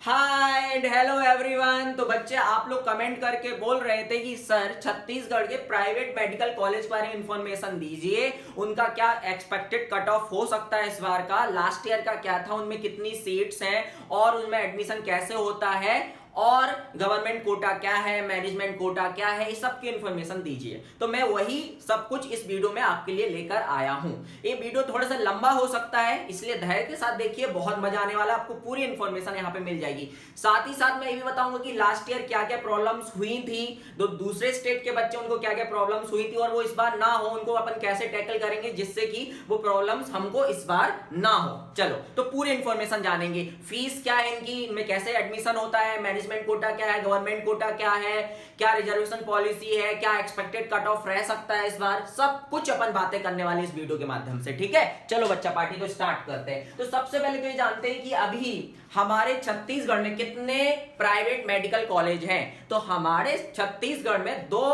Hi and hello everyone. तो बच्चे आप लोग कमेंट करके बोल रहे थे कि सर छत्तीसगढ़ के प्राइवेट मेडिकल कॉलेज के बारे में इंफॉर्मेशन दीजिए, उनका क्या एक्सपेक्टेड कट ऑफ हो सकता है इस बार का, लास्ट ईयर का क्या था, उनमें कितनी सीट्स हैं और उनमें एडमिशन कैसे होता है और गवर्नमेंट कोटा क्या है, मैनेजमेंट कोटा क्या है, इस सब की इंफॉर्मेशन दीजिए। तो मैं वही सब कुछ इस वीडियो में आपके लिए लेकर आया हूं। ये वीडियो थोड़ा सा लंबा हो सकता है, इसलिए धैर्य के साथ देखिए, बहुत मजा आने वाला है, आपको पूरी इंफॉर्मेशन यहाँ पे मिल जाएगी। साथ ही साथ मैं ये भी बताऊंगा कि लास्ट ईयर क्या क्या प्रॉब्लम्स हुई थी, तो दूसरे स्टेट के बच्चे उनको क्या क्या प्रॉब्लम्स हुई थी और वो इस बार ना हो, उनको अपन कैसे टैकल करेंगे जिससे कि वो प्रॉब्लम्स हमको इस बार ना हो। चलो तो पूरी इंफॉर्मेशन जानेंगे। फीस क्या है इनकी, इनमें कैसे एडमिशन होता है, मैनेजमेंट कोटा क्या है, गवर्नमेंट कोटा क्या है, क्या रिजर्वेशन पॉलिसी है, क्या एक्सपेक्टेड कट ऑफ रह सकता है इस बार, सब कुछ अपन बातें करने वाले इस वीडियो के माध्यम से। ठीक है, चलो बच्चा पार्टी तो स्टार्ट करते हैं। तो सबसे पहले तो ये जानते हैं कि अभी हमारे छत्तीसगढ़ में कितने प्राइवेट मेडिकल कॉलेज हैं। तो हमारे छत्तीसगढ़ में 2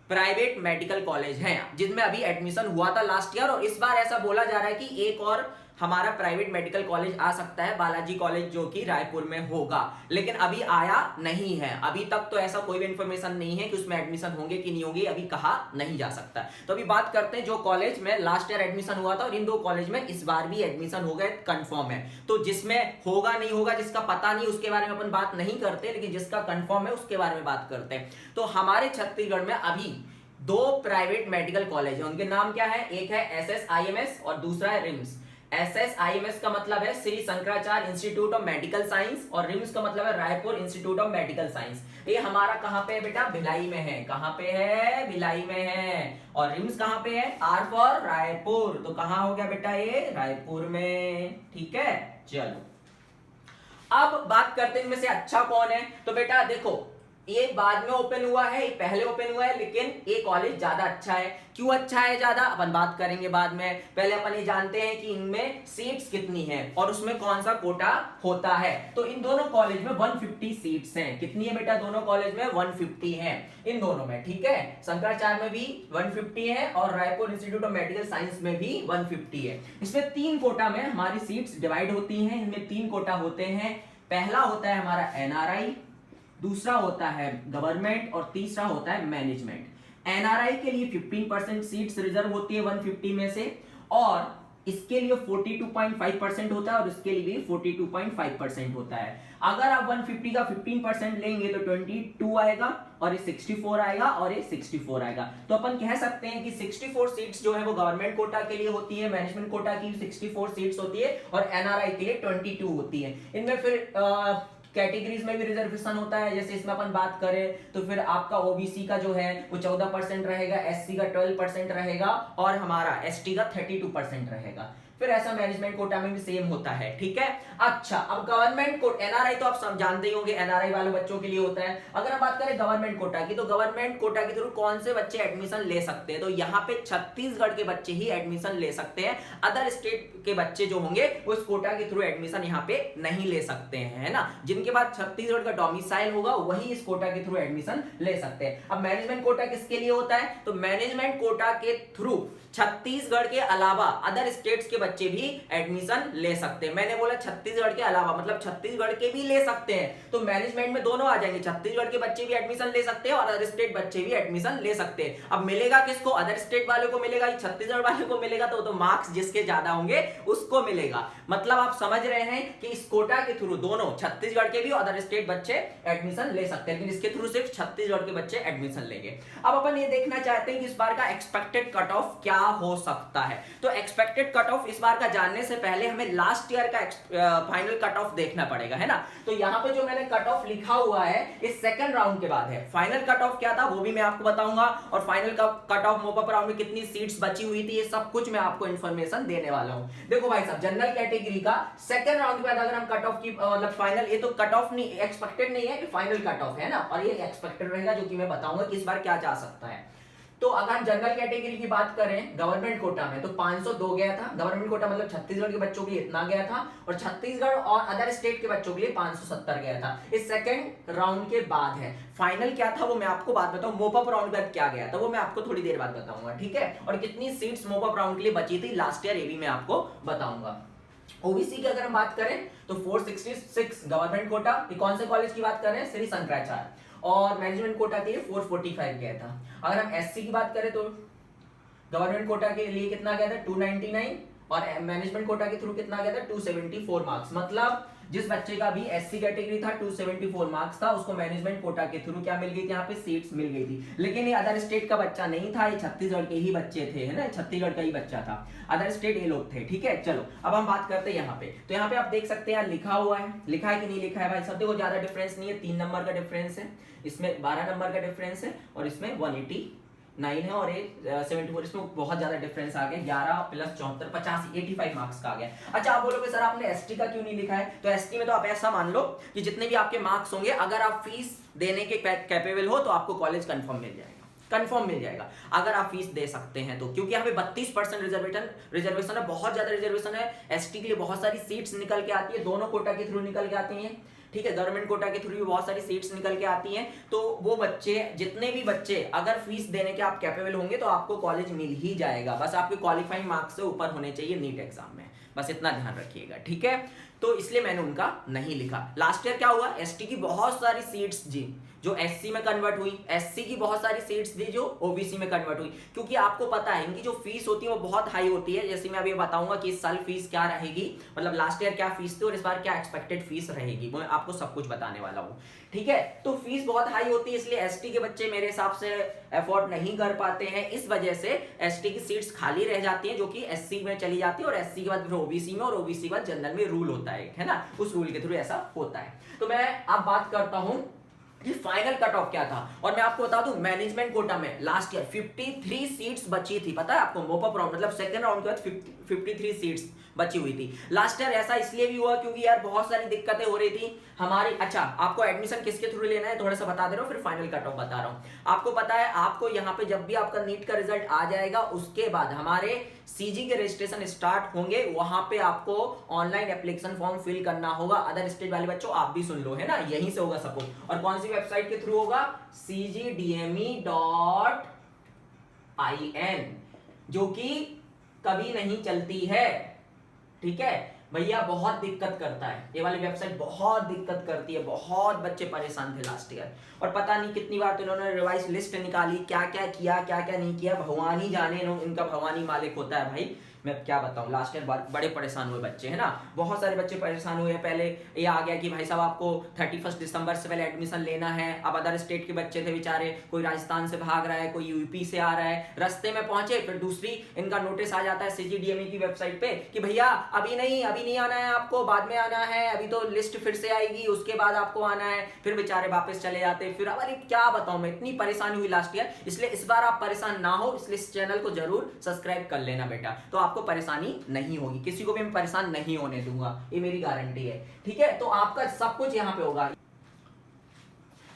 प्राइवेट मेडिकल कॉलेज हैं जिनमें अभी एडमिशन हुआ था लास्ट ईयर, और इस बार ऐसा बोला जा रहा है कि एक और हमारा प्राइवेट मेडिकल कॉलेज आ सकता है, बालाजी कॉलेज, जो कि रायपुर में होगा, लेकिन अभी आया नहीं है। अभी तक तो ऐसा कोई भी इंफॉर्मेशन नहीं है कि उसमें एडमिशन होंगे कि नहीं होंगे, अभी कहा नहीं जा सकता। तो अभी बात करते हैं जो कॉलेज में लास्ट ईयर एडमिशन हुआ था और इन 2 कॉलेज में इस बार भी एडमिशन हो गए, कंफर्म है। तो जिसमें होगा नहीं होगा, जिसका पता नहीं, उसके बारे में अपन बात नहीं करते, लेकिन जिसका कंफर्म है उसके बारे में बात करते हैं। तो हमारे छत्तीसगढ़ में अभी 2 प्राइवेट मेडिकल कॉलेज है, उनके नाम क्या है, एक है SSIMS और दूसरा है रिम्स। SSIMS का मतलब है Shri Shankaracharya institute of medical science और रिम्स का मतलब है Raipur institute of medical science. ये हमारा कहां पे है बेटा, भिलाई में है। कहां पे है, भिलाई में है। और रिम्स कहां पे है, R फॉर रायपुर, तो कहां हो गया बेटा, ये रायपुर में। ठीक है, चलो अब बात करते हैं इनमें से अच्छा कौन है। तो बेटा देखो, ये बाद में ओपन हुआ है, ये पहले ओपन हुआ है, लेकिन ये कॉलेज ज्यादा अच्छा है। क्यों अच्छा है ज्यादा, अपन बात करेंगे बाद में। पहले अपन ये जानते हैं कि इनमें सीट्स कितनी है और उसमें कौन सा कोटा होता है। तो इन दोनों कॉलेज में 150 सीट्स हैं। कितनी है बेटा, दोनों कॉलेज में 150 हैं इन दोनों में। ठीक है, शंकराचार्य में भी 150 है और Raipur institute of medical science में भी 150 है। इसमें 3 कोटा में हमारी सीट्स डिवाइड होती हैं। इनमें 3 कोटा होते हैं। पहला होता है हमारा NRI, दूसरा होता है गवर्नमेंट और तीसरा होता है मैनेजमेंट। एनआरआई के लिए 15% सीट्स रिजर्व होती है 150 में से, और इसके लिए 42.5% होता है और इसके लिए भी 42.5% होता है। अगर आप 150 का 15% लेंगे तो 22 आएगा और ये 64 आएगा और ये 64 आएगा। तो अपन कह सकते हैं कि 64 सीट्स जो है वो गवर्नमेंट कोटा के लिए होती है, मैनेजमेंट कोटा की 64 सीट्स होती है और एनआरआई के लिए 22 होती है। इनमें फिर कैटेगरीज में भी रिजर्वेशन होता है। जैसे इसमें अपन बात करें तो फिर आपका ओबीसी का जो है वो 14% रहेगा, एससी का 12% रहेगा और हमारा एसटी का 32% रहेगा। फिर ऐसा मैनेजमेंट कोटा में भी सेम होता है। ठीक है, अच्छा अब गवर्नमेंट कोटा, एनआरआई तो आप सब जानते ही होंगे, एनआरआई वाले बच्चों के लिए होता है। अगर हम बात करें गवर्नमेंट कोटा की, तो गवर्नमेंट कोटा के थ्रू कौन से बच्चे एडमिशन ले सकते हैं, तो यहाँ पे छत्तीसगढ़ के बच्चे ही एडमिशन ले सकते हैं। अदर स्टेट के बच्चे जो होंगे वो इस कोटा के थ्रू एडमिशन यहाँ पे नहीं ले सकते हैं, है ना। जिनके पास छत्तीसगढ़ का डोमिसाइल होगा वही इस कोटा के थ्रू एडमिशन ले सकते हैं। अब मैनेजमेंट कोटा किसके लिए होता है, तो मैनेजमेंट कोटा के थ्रू छत्तीसगढ़ के अलावा अदर स्टेट्स के बच्चे भी एडमिशन ले सकते हैं। मैंने बोला छत्तीसगढ़ के अलावा, मतलब छत्तीसगढ़ के भी ले सकते हैं, तो मैनेजमेंट में दोनों आ जाएंगे। छत्तीसगढ़ के बच्चे भी एडमिशन ले सकते हैं और अदर स्टेट बच्चे भी एडमिशन ले सकते हैं। अब मिलेगा किसको, अदर स्टेट वाले को मिलेगा, छत्तीसगढ़ वाले को मिलेगा, तो मार्क्स जिसके ज्यादा होंगे उसको मिलेगा। मतलब आप समझ रहे हैं कि इस कोटा के थ्रू दोनों छत्तीसगढ़ के भी और अदर स्टेट बच्चे एडमिशन ले सकते हैं, लेकिन इसके थ्रू सिर्फ छत्तीसगढ़ के बच्चे एडमिशन लेंगे। अब अपन ये देखना चाहते हैं कि इस बार का एक्सपेक्टेड कट ऑफ क्या हो सकता है। तो एक्सपेक्टेड कट ऑफ इस बार का जानने से पहले हमें लास्ट ईयर का फाइनल कट ऑफ देखना पड़ेगा, है ना। तो यहाँ पे जो मैंने कट ऑफ लिखा हुआ है इस सेकंड राउंड के बाद है। फाइनल कट ऑफ क्या था वो भी मैं आपको बताऊंगा, और final cut off mop-up round में कितनी सीट्स बची हुई थी, ये सब कुछ मैं आपको इंफॉर्मेशन देने वाला हूं। देखो भाई साहब, जनरल कैटेगरी का सेकंड राउंड के बाद अगर हम कट ऑफ की मतलब फाइनल, ये तो कट ऑफ नहीं, एक्सपेक्टेड नहीं है, कि फाइनल कट ऑफ है ना, और ये एक्सपेक्टेड रहेगा, जो कि मैं बताऊंगा कि इस बार क्या जा सकता है। तो अगर जनरल कैटेगरी की बात करें गवर्नमेंट कोटा में, तो 502 गया था। गवर्नमेंट कोटा मतलब छत्तीसगढ़ के बच्चों के लिए इतना गया था, और छत्तीसगढ़ और अदर स्टेट के बच्चों के लिए 570 गया था। इस सेकंड राउंड के बाद है। फाइनल क्या था वो मैं आपको बात बताऊं, मोपअप राउंड बाद क्या गया था वो मैं आपको थोड़ी देर बाद बताऊंगा। ठीक है, और कितनी सीट्स मोपअप राउंड के लिए बची थी लास्ट ईयर, ये भी मैं आपको बताऊंगा। ओबीसी की अगर हम बात करें तो 466 गवर्नमेंट कोटा, ये कौन से कॉलेज की बात कर रहे हैं, श्री शंकराचार्य, और मैनेजमेंट कोटा के लिए 445 गया था। अगर हम एससी की बात करें तो गवर्नमेंट कोटा के लिए कितना गया था 299, और मैनेजमेंट कोटा के थ्रू कितना गया था 274 मार्क्स। मतलब जिस बच्चे का भी एससी कैटेगरी था 274 मार्क्स था, उसको मैनेजमेंट कोटा के थ्रू क्या मिल गई थी, यहाँ पे सीट्स मिल गई थी। लेकिन ये अदर स्टेट का बच्चा नहीं था, ये छत्तीसगढ़ के ही बच्चे थे, है ना, छत्तीसगढ़ का ही बच्चा था, अदर स्टेट ये लोग थे। ठीक है, चलो अब हम बात करते हैं यहाँ पे। तो यहाँ पे आप देख सकते हैं लिखा हुआ है, लिखा है कि नहीं लिखा है भाई सब, देखो ज्यादा डिफरेंस नहीं है, 3 नंबर का डिफरेंस है, इसमें 12 नंबर का डिफरेंस है, और इसमें 189 है, और ये 74, इसमें बहुत ज्यादा डिफरेंस आ गया, 11 प्लस 74 85 85 मार्क्स का आ गया। अच्छा आप बोलोगे सर आपने एसटी का क्यों नहीं लिखा है, तो एसटी में तो आप ऐसा मान लो कि जितने भी आपके मार्क्स होंगे, अगर आप फीस देने के कैपेबल हो तो आपको कॉलेज कंफर्म मिल जाएगा, कंफर्म मिल जाएगा अगर आप फीस दे सकते हैं तो। क्योंकि यहाँ पे 32% रिजर्वेशन है, बहुत ज्यादा रिजर्वेशन है, एसटी के लिए बहुत सारी सीट्स निकल के आती है, दोनों कोटा के थ्रू निकल के आती हैं। ठीक है, गवर्नमेंट कोटा के थ्रू भी बहुत सारी सीट्स निकल के आती हैं, तो वो बच्चे, जितने भी बच्चे अगर फीस देने के आप कैपेबल होंगे तो आपको कॉलेज मिल ही जाएगा, बस आपके क्वालिफाइंग मार्क्स से ऊपर होने चाहिए नीट एग्जाम में, बस इतना ध्यान रखिएगा। ठीक है, तो इसलिए मैंने उनका नहीं लिखा। लास्ट ईयर क्या हुआ, एसटी की बहुत सारी सीट्स जी जो एससी में कन्वर्ट हुई, एससी की बहुत सारी सीट्स दी जो ओबीसी में कन्वर्ट हुई, क्योंकि आपको पता है इनकी जो फीस होती है वो बहुत हाई होती है। जैसे मैं अभी बताऊंगा कि इस साल फीस क्या रहेगी, मतलब लास्ट ईयर क्या फीस थी और इस बार क्या एक्सपेक्टेड फीस रहेगी, मैं आपको सब कुछ बताने वाला हूँ। ठीक है, तो फीस बहुत हाई होती है, इसलिए एसटी के बच्चे मेरे हिसाब से अफोर्ड नहीं कर पाते हैं, इस वजह से एसटी की सीट्स खाली रह जाती हैं, जो कि एससी में चली जाती है, और एससी के बाद फिर ओबीसी में, और ओबीसी के बाद जनरल में रूल होता है ना, उस रूल के थ्रू ऐसा होता है। तो मैं अब बात करता हूं कि फाइनल कट ऑफ क्या था, और मैं आपको बता दूं मैनेजमेंट कोटा में लास्ट ईयर 53 सीट्स बची थी, पता है आपको, मोपअप राउंड मतलब सेकंड राउंड के बाद 53 सीट्स बची हुई थी लास्ट ईयर। ऐसा इसलिए भी हुआ क्योंकि यार बहुत सारी दिक्कतें हो रही थी हमारी। अच्छा आपको एडमिशन किसके थ्रू लेना है थोड़ा सा बता दे रहा हूँ, फिर फाइनल कट ऑफ बता रहा हूँ। आपको पता है, आपको यहाँ पे जब भी आपका नीट का रिजल्ट आ जाएगा उसके बाद हमारे सीजी के रजिस्ट्रेशन स्टार्ट होंगे, वहां पे आपको ऑनलाइन एप्लीकेशन फॉर्म फिल करना होगा। अदर स्टेट वाले बच्चों आप भी सुन लो, है ना, यहीं से होगा सब कुछ। और कौन सी वेबसाइट के थ्रू होगा, cgdme.in, जो कि कभी नहीं चलती है। ठीक है भैया, बहुत दिक्कत करता है ये वाली वेबसाइट, बहुत दिक्कत करती है, बहुत बच्चे परेशान थे लास्ट ईयर, और पता नहीं कितनी बार तो इन्होंने रिवाइज लिस्ट निकाली, क्या क्या किया क्या क्या नहीं किया, भगवान ही जाने, इनका भगवान ही मालिक होता है भाई। मैं क्या बताऊं, लास्ट ईयर बड़े परेशान हुए बच्चे, है ना, बहुत सारे बच्चे परेशान हुए। पहले ये आ गया कि भाई साहब आपको 31 दिसंबर से पहले एडमिशन लेना है। अब अदर स्टेट के बच्चे थे बेचारे, कोई राजस्थान से भाग रहा है, कोई यूपी से आ रहा है, रास्ते में पहुंचे, फिर दूसरी इनका नोटिस आ जाता है सीजीडीएमई की वेबसाइट पे कि भैया अभी नहीं आना है आपको, बाद में आना है, अभी तो लिस्ट फिर से आएगी, उसके बाद आपको आना है। फिर बेचारे वापस चले जाते। फिर अरे क्या बताऊं मैं, इतनी परेशानी हुई लास्ट ईयर। इसलिए इस बार आप परेशान ना हो, इसलिए इस चैनल को जरूर सब्सक्राइब कर लेना बेटा, तो आपको परेशानी नहीं होगी, किसी को भी मैं परेशान नहीं होने दूंगा, ये मेरी गारंटी है। ठीक है, तो आपका सब कुछ यहाँ पे होगा।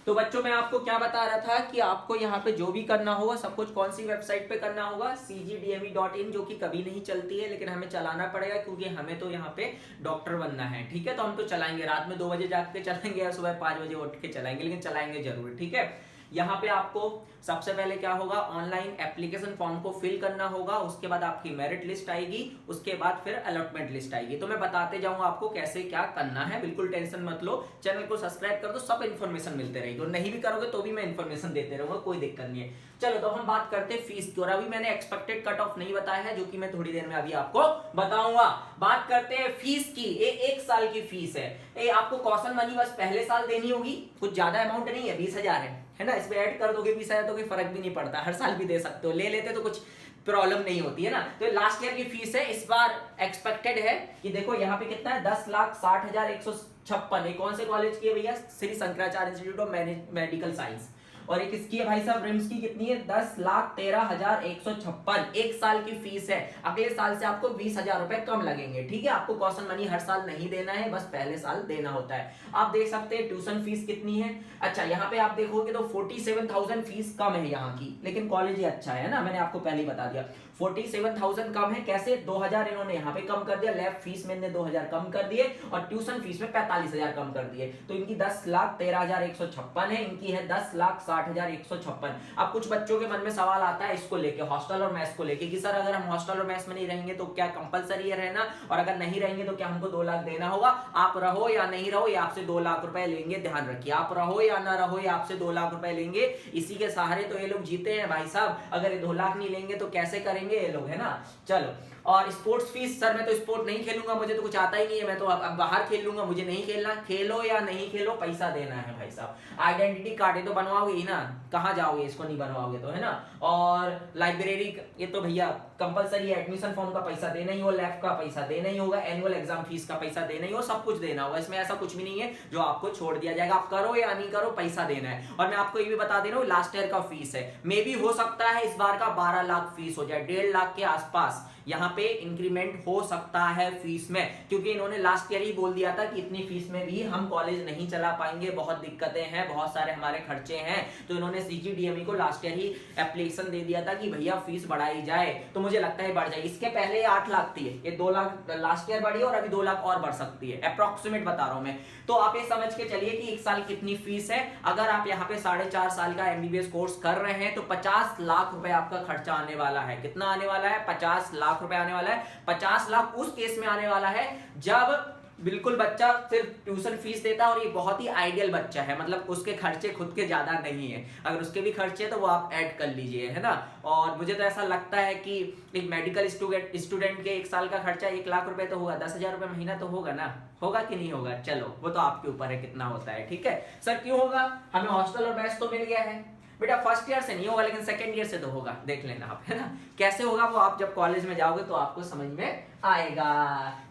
तो बच्चों मैं आपको क्या बता रहा था कि आपको यहाँ पे जो भी करना होगा सब कुछ कौन सी वेबसाइट पे करना होगा, cgdme.in, जो कि कभी नहीं चलती है लेकिन हमें चलाना पड़ेगा क्योंकि हमें तो यहाँ पे डॉक्टर बनना है। ठीक है, तो हम तो चलाएंगे, रात में 2 बजे जाग के चलाएंगे या सुबह 5 बजे उठ के चलाएंगे, लेकिन चलाएंगे जरूर। ठीक है, यहाँ पे आपको सबसे पहले क्या होगा, ऑनलाइन एप्लीकेशन फॉर्म को फिल करना होगा, उसके बाद आपकी मेरिट लिस्ट आएगी, उसके बाद फिर अलॉटमेंट लिस्ट आएगी। तो मैं बताते जाऊंगा आपको कैसे क्या करना है, बिल्कुल टेंशन मत लो। चैनल को सब्सक्राइब कर दो, सब इन्फॉर्मेशन मिलते रहेगी, और नहीं भी करोगे तो भी मैं इन्फॉर्मेशन देते रहूंगा, कोई दिक्कत नहीं है। चलो तो हम बात करते हैं फीस की, और अभी मैंने एक्सपेक्टेड कट ऑफ नहीं बताया है, जो कि मैं थोड़ी देर में अभी आपको बताऊंगा। बात करते हैं फीस की। ये 1 साल की फीस है, ये आपको कॉशन मनी बस पहले साल देनी होगी, कुछ ज्यादा अमाउंट नहीं है, 20,000 है ना, इसमें ऐड कर दोगे 20,000 तो कोई फर्क भी नहीं पड़ता, हर साल भी दे सकते हो, ले लेते तो कुछ प्रॉब्लम नहीं होती है ना। तो लास्ट ईयर की फीस है, इस बार एक्सपेक्टेड है कि देखो यहाँ पे कितना है, 10,60,156। कौन से कॉलेज की है भैया, Shri Shankaracharya institute of medical science. और एक इसकी है भाई साहब रिम्स की, कितनी है, 10,13,156। 1 साल की फीस है, अगले साल से आपको 20,000 रुपए कम लगेंगे। ठीक है, आपको कॉशन मनी हर साल नहीं देना है, बस पहले साल देना होता है। आप देख सकते हैं ट्यूशन फीस कितनी है। अच्छा यहाँ पे आप देखोगे तो 47,000 फीस कम है यहाँ की, लेकिन कॉलेज ही अच्छा है ना, मैंने आपको पहले ही बता दिया। 47,000 कम है कैसे, 2,000 इन्होंने यहाँ पे कम कर दिया, लैब फीस में इन्होंने 2,000 कम कर दिए और ट्यूशन फीस में 45,000 कम कर दिए, तो इनकी 10,13,156 है, इनकी है 10,60,156। अब कुछ बच्चों के मन में सवाल आता है इसको लेके, हॉस्टल और मेस को लेके, कि सर अगर हम हॉस्टल और मेस में नहीं रहेंगे तो क्या कंपलसरी है रहना, और अगर नहीं रहेंगे तो क्या हमको 2 लाख देना होगा? आप रहो या नहीं रहो ये आपसे 2 लाख रुपए लेंगे, ध्यान रखिए, आप रहो या ना रहो ये आपसे 2 लाख रुपए लेंगे, इसी के सहारे तो ये लोग जीते हैं भाई साहब, अगर ये 2 लाख नहीं लेंगे तो कैसे करेंगे ये लोग, है ना। चलो, और स्पोर्ट्स फीस, सर मैं तो स्पोर्ट नहीं खेलूंगा, मुझे तो कुछ आता ही नहीं है, मैं तो अब बाहर खेल लूंगा, मुझे नहीं खेलना, खेलो या नहीं खेलो पैसा देना है भाई साहब। आइडेंटिटी कार्ड ये तो बनवाओगे ही ना, कहाँ जाओगे इसको नहीं बनवाओगे तो, है ना। और लाइब्रेरी ये तो भैया कंपलसरी है, एडमिशन फॉर्म का पैसा देना ही हो, लैब का पैसा देना ही होगा, एनुअल एग्जाम फीस का पैसा देना ही हो, सब कुछ देना होगा, इसमें ऐसा कुछ भी नहीं है जो आपको छोड़ दिया जाएगा, आप करो या नहीं करो पैसा देना है। और मैं आपको ये भी बता दे रहा हूँ लास्ट ईयर का फीस है, मे भी हो सकता है इस बार का 12 लाख फीस हो जाए, 1.5 लाख के आसपास यहाँ पे इंक्रीमेंट हो सकता है फीस में, क्योंकि इन्होंने लास्ट ईयर ही बोल दिया था कि इतनी फीस में भी हम कॉलेज नहीं चला पाएंगे, बहुत दिक्कतें हैं, बहुत सारे हमारे खर्चे हैं, तो इन्होंने सीजीडीएमई को लास्ट ईयर ही एप्लीकेशन दे दिया था कि भैया फीस बढ़ाई जाए, तो मुझे लगता है बढ़ जाए। इसके पहले 8 लाख थी, ये 2 लाख लास्ट ईयर बढ़ी और अभी 2 लाख और बढ़ सकती है, अप्रोक्सीमेट बता रहा हूं मैं। तो आप ये समझ के चलिए कि 1 साल कितनी फीस है। अगर आप यहाँ पे 4.5 साल का एमबीबीएस कोर्स कर रहे हैं तो 50 लाख रुपए आपका खर्चा आने वाला है। कितना आने वाला है? 50 लाख रुपए आने वाला है। 50 लाख उस केस में आने वाला है जब बिल्कुल बच्चा सिर्फ ट्यूशन फीस देता है और ये बहुत ही आइडियल बच्चा है, मतलब उसके खर्चे खुद के ज्यादा नहीं है, अगर उसके भी खर्चे है तो वो आप ऐड कर लीजिए, है ना। और मुझे तो ऐसा लगता है कि एक मेडिकल स्टूडेंट के 1 साल का खर्चा 1 लाख रुपए तो होगा, 10,000 रुपए महीना तो होगा ना, होगा कि नहीं होगा? चलो वो तो आपके ऊपर है कितना होता है, ठीक है। सर क्यों होगा? हमें हॉस्टल और मेस तो मिल गया है बेटा, फर्स्ट ईयर से नहीं होगा लेकिन सेकंड ईयर से तो होगा, देख लेना आप, है ना। कैसे होगा वो आप जब कॉलेज में जाओगे तो आपको समझ में आएगा,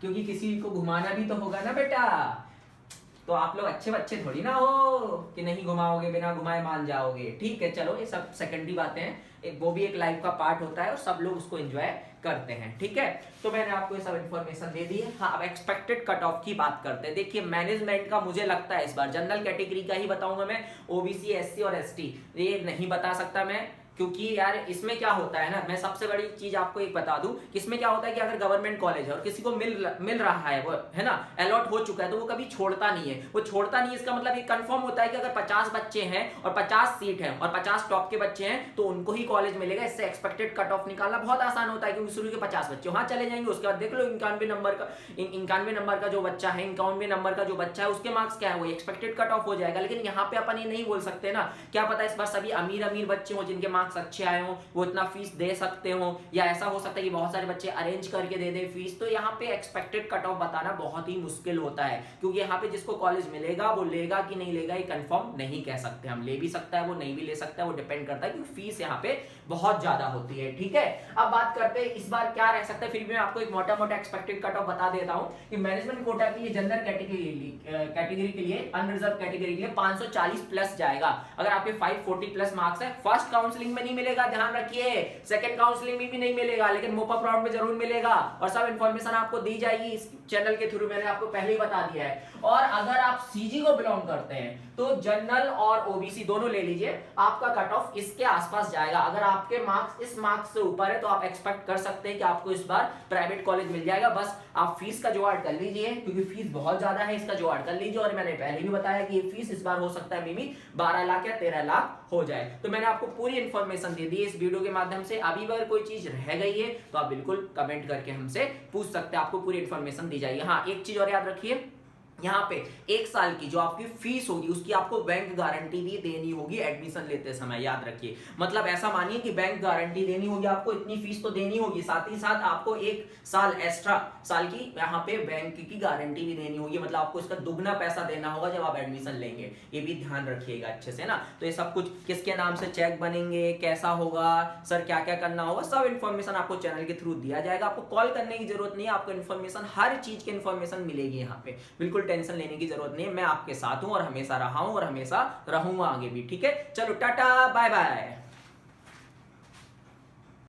क्योंकि किसी को घुमाना भी तो होगा ना बेटा, तो आप लोग अच्छे बच्चे थोड़ी ना हो कि नहीं घुमाओगे, बिना घुमाए मान जाओगे, ठीक है। चलो ये सब सेकेंडरी बातें हैं, एक वो भी एक लाइफ का पार्ट होता है और सब लोग उसको एंजॉय करते हैं, ठीक है। तो मैंने आपको ये सब इन्फॉर्मेशन दे दी है। हाँ, अब एक्सपेक्टेड कट ऑफ की बात करते हैं। देखिए मैनेजमेंट का मुझे लगता है इस बार जनरल कैटेगरी का ही बताऊंगा मैं, ओबीसी, एससी और एसटी ये नहीं बता सकता मैं, क्योंकि यार इसमें क्या होता है ना, मैं सबसे बड़ी चीज आपको एक बता दूं कि इसमें क्या होता है कि अगर गवर्नमेंट कॉलेज है और किसी को मिल रहा है, वो है ना, अलॉट हो चुका है, तो वो कभी छोड़ता नहीं है, वो छोड़ता नहीं है। इसका मतलब ये कंफर्म होता है कि अगर 50 बच्चे हैं और 50 सीट है और 50 टॉप के बच्चे हैं तो उनको ही कॉलेज मिलेगा। इससे एक्सपेक्टेड कट ऑफ निकालना बहुत आसान होता है, क्योंकि शुरू के 50 बच्चे वहां चले जाएंगे, उसके बाद देख लो 91 नंबर का जो बच्चा है, 51 नंबर का जो बच्चा है, उसके मार्क्स क्या है, वो एक्सपेक्टेड कट ऑफ हो जाएगा। लेकिन यहाँ पे अपन ये नहीं बोल सकते ना, क्या पता इस बार सभी अमीर बच्चे हो जिनके मार्क्स अच्छे आए हो, वो इतना फीस दे सकते हो, या ऐसा हो सकता है कि बहुत सारे बच्चे अरेंज करके दे दे फीस। तो यहाँ पे एक्सपेक्टेड कट ऑफ बताना बहुत ही मुश्किल होता है, क्योंकि यहाँ पे जिसको कॉलेज मिलेगा वो लेगा कि नहीं लेगा ये कंफर्म नहीं कह सकते हम, ले भी सकता है वो, नहीं भी ले सकता है वो, डिपेंड करता है, क्योंकि फीस यहाँ पे बहुत ज्यादा होती है, ठीक है। अब बात करते हैं इस बार क्या रह सकता है, फिर भी मैं आपको एक मोटा मोटा एक्सपेक्टेड कट ऑफ बता देता हूँ कि मैनेजमेंट कोटा के लिए, जनरल कैटेगरी के लिए, अनरिजर्व कैटेगरी के लिए 540 प्लस जाएगा। अगर आपके 540 प्लस मार्क्स है, फर्स्ट काउंसलिंग में नहीं मिलेगा, ध्यान रखिए, सेकंड काउंसलिंग में भी नहीं मिलेगा, लेकिन मोपअप राउंड में जरूर मिलेगा, और सब इंफॉर्मेशन आपको दी जाएगी इस चैनल के थ्रू, मैंने आपको पहले ही बता दिया है। और अगर आप सीजी को बिलोंग करते हैं तो जनरल और ओबीसी दोनों ले लीजिए, आपका कट ऑफ इसके आसपास जाएगा। अगर आपके मार्क्स इस मार्क्स से ऊपर है तो आप एक्सपेक्ट कर सकते हैं कि आपको इस बार प्राइवेट कॉलेज मिल जाएगा। बस आप फीस का जुगाड़ कर लीजिए, क्योंकि फीस बहुत ज्यादा है, इसका जुगाड़ कर लीजिए। और मैंने पहले भी बताया कि ये फीस इस बार हो सकता है मे बी 12 लाख या 13 लाख हो जाए। तो मैंने आपको पूरी इंफॉर्मेशन दे दी है इस वीडियो के माध्यम से। अभी अगर कोई चीज रह गई है तो आप बिल्कुल कमेंट करके हमसे पूछ सकते हैं, आपको पूरी इंफॉर्मेशन दी जाएगी। हाँ, एक चीज और याद रखिए, यहाँ पे 1 साल की जो आपकी फीस होगी उसकी आपको बैंक गारंटी भी देनी होगी एडमिशन लेते समय, याद रखिए। मतलब ऐसा मानिए कि बैंक गारंटी देनी होगी आपको, इतनी फीस तो देनी होगी, साथ ही साथ आपको 1 साल एक्स्ट्रा साल की यहाँ पे बैंक की गारंटी भी देनी होगी, मतलब आपको इसका दुगना पैसा देना होगा जब आप एडमिशन लेंगे। ये भी ध्यान रखिएगा अच्छे से ना। तो ये सब कुछ किसके नाम से चेक बनेंगे, कैसा होगा, सर क्या क्या करना होगा, सब इन्फॉर्मेशन आपको चैनल के थ्रू दिया जाएगा। आपको कॉल करने की जरूरत नहीं है, आपको इन्फॉर्मेशन, हर चीज की इन्फॉर्मेशन मिलेगी यहाँ पे, बिल्कुल टेंशन लेने की जरूरत नहीं है। मैं आपके साथ हूं और हमेशा रहा हूं और हमेशा रहूंगा आगे भी, ठीक है। चलो टाटा बाय बाय।